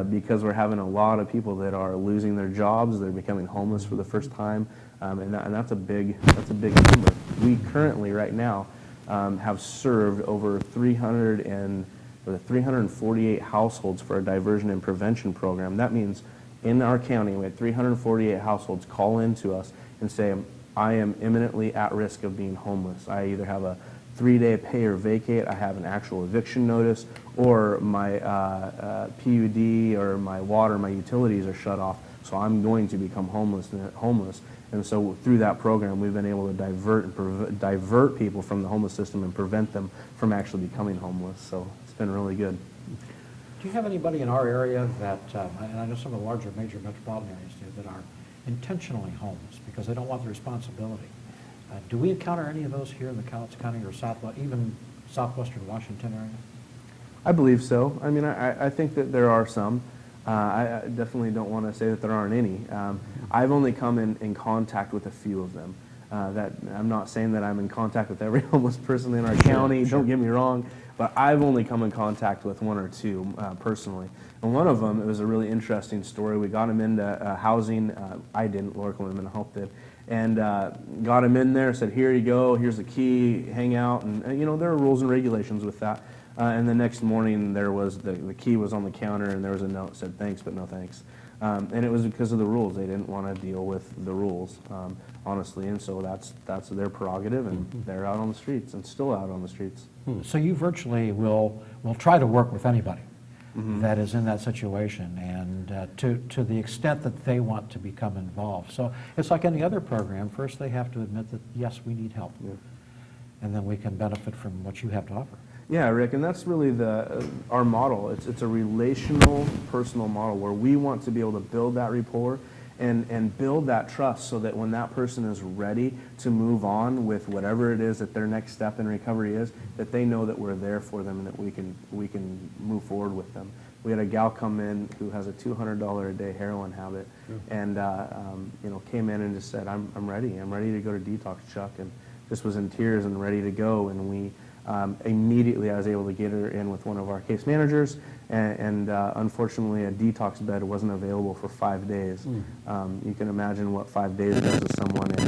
because we're having a lot of people that are losing their jobs. They're becoming homeless for the first time, and that's a big number. We currently, right now, have served over 348 households for a diversion and prevention program. That means in our county, we had 348 households call in to us and say, I am imminently at risk of being homeless. I either have a 3-day pay or vacate, I have an actual eviction notice, or my PUD or my water, my utilities are shut off, so I'm going to become homeless. And so through that program, we've been able to divert people from the homeless system and prevent them from actually becoming homeless. So it's been really good. Do you have anybody in our area that, and I know some of the larger major metropolitan areas do, that are intentionally homeless because they don't want the responsibility? Do we encounter any of those here in the Cowlitz County or even southwestern Washington area? I believe so. I mean, I think that there are some. I definitely don't want to say that there aren't any. I've only come in contact with a few of them. That I'm not saying that I'm in contact with every homeless person in our county, don't get me wrong, but I've only come in contact with one or two personally. And one of them, it was a really interesting story. We got him into housing. I didn't, Laura Coleman Mental Health did. And got him in there, said, here you go, here's the key, hang out. And there are rules and regulations with that. And the next morning, there was the key was on the counter, and there was a note that said, thanks, but no thanks. And it was because of the rules. They didn't want to deal with the rules, honestly. And so that's their prerogative, and they're out on the streets and still out on the streets. So you virtually will try to work with anybody that is in that situation, and to the extent that they want to become involved. So it's like any other program. First, they have to admit that, yes, we need help. Yeah. And then we can benefit from what you have to offer. Yeah, Rick, and that's really our model. It's a relational, personal model where we want to be able to build that rapport and build that trust so that when that person is ready to move on with whatever it is that their next step in recovery is, that they know that we're there for them and that we can move forward with them. We had a gal come in who has a $200 a day heroin habit, and came in and just said, I'm ready to go to detox, Chuck, and just was in tears and ready to go. And we immediately, I was able to get her in with one of our case managers, and unfortunately a detox bed wasn't available for 5 days. You can imagine what 5 days does to someone, and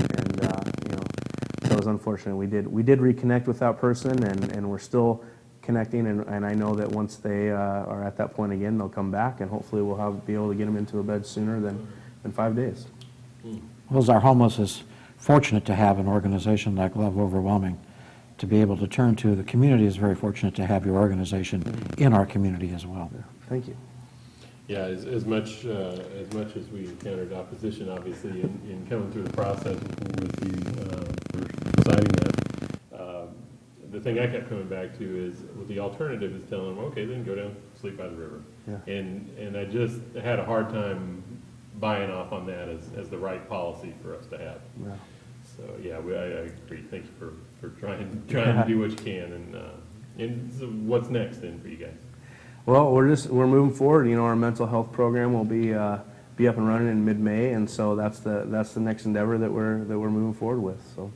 so it was unfortunate. We did reconnect with that person, and we're still connecting, and I know that once they are at that point again, they'll come back, and hopefully we'll be able to get them into a bed sooner than 5 days. Well, Our Homeless is fortunate to have an organization like Love Overwhelming to be able to turn to. The community is very fortunate to have your organization in our community as well. Thank you. Yeah, as much as we encountered opposition, obviously, in coming through the process with you for deciding that, the thing I kept coming back to is, well, the alternative is telling them, okay, then go down, sleep by the river. Yeah. And I just had a hard time buying off on that as the right policy for us to have. Yeah. So yeah, I agree. Thank you for trying to do what you can. And so what's next then for you guys? Well, we're moving forward. Our mental health program will be up and running in mid-May, and so that's the next endeavor that we're moving forward with. So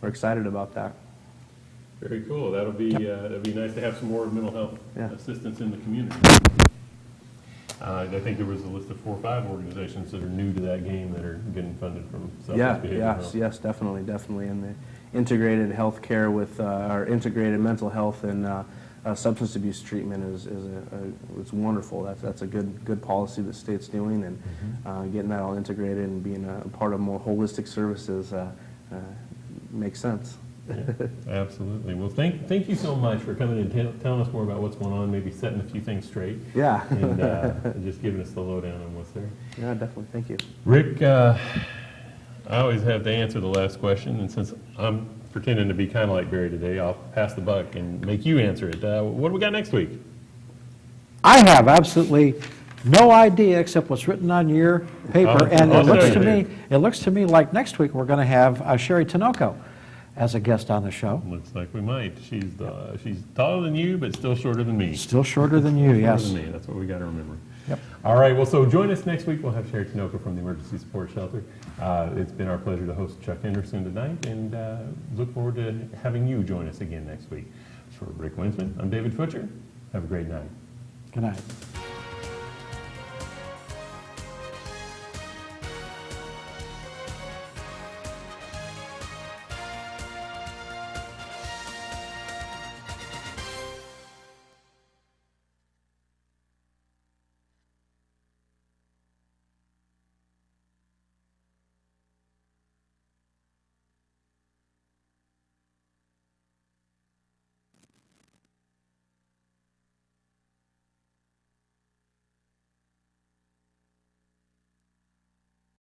we're excited about that. Very cool. That'll be nice to have some more mental health assistance in the community. I think there was a list of 4 or 5 organizations that are new to that game that are getting funded from Southwest Behavioral Health. Yes, definitely. And the integrated health care with our integrated mental health and substance abuse treatment it's wonderful. That's a good policy the state's doing, and getting that all integrated and being a part of more holistic services makes sense. Absolutely. Well, thank you so much for coming and telling us more about what's going on, maybe setting a few things straight. Yeah. And just giving us the lowdown on what's there. Yeah, definitely. Thank you. Rick, I always have to answer the last question, and since I'm pretending to be kind of like Barry today, I'll pass the buck and make you answer it. What do we got next week? I have absolutely no idea except what's written on your paper, and I'll it looks show to you. me, like next week we're going to have Sherry Tinoco as a guest on the show. Looks like we might. She's taller than you, but still shorter than me. Still shorter than you, Shorter yes. than me. That's what we got to remember. Yep. All right. Well, so join us next week. We'll have Sherry Tinoco from the Emergency Support Shelter. It's been our pleasure to host Chuck Henderson tonight, and look forward to having you join us again next week. For Rick Winsman, I'm David Futcher. Have a great night. Good night.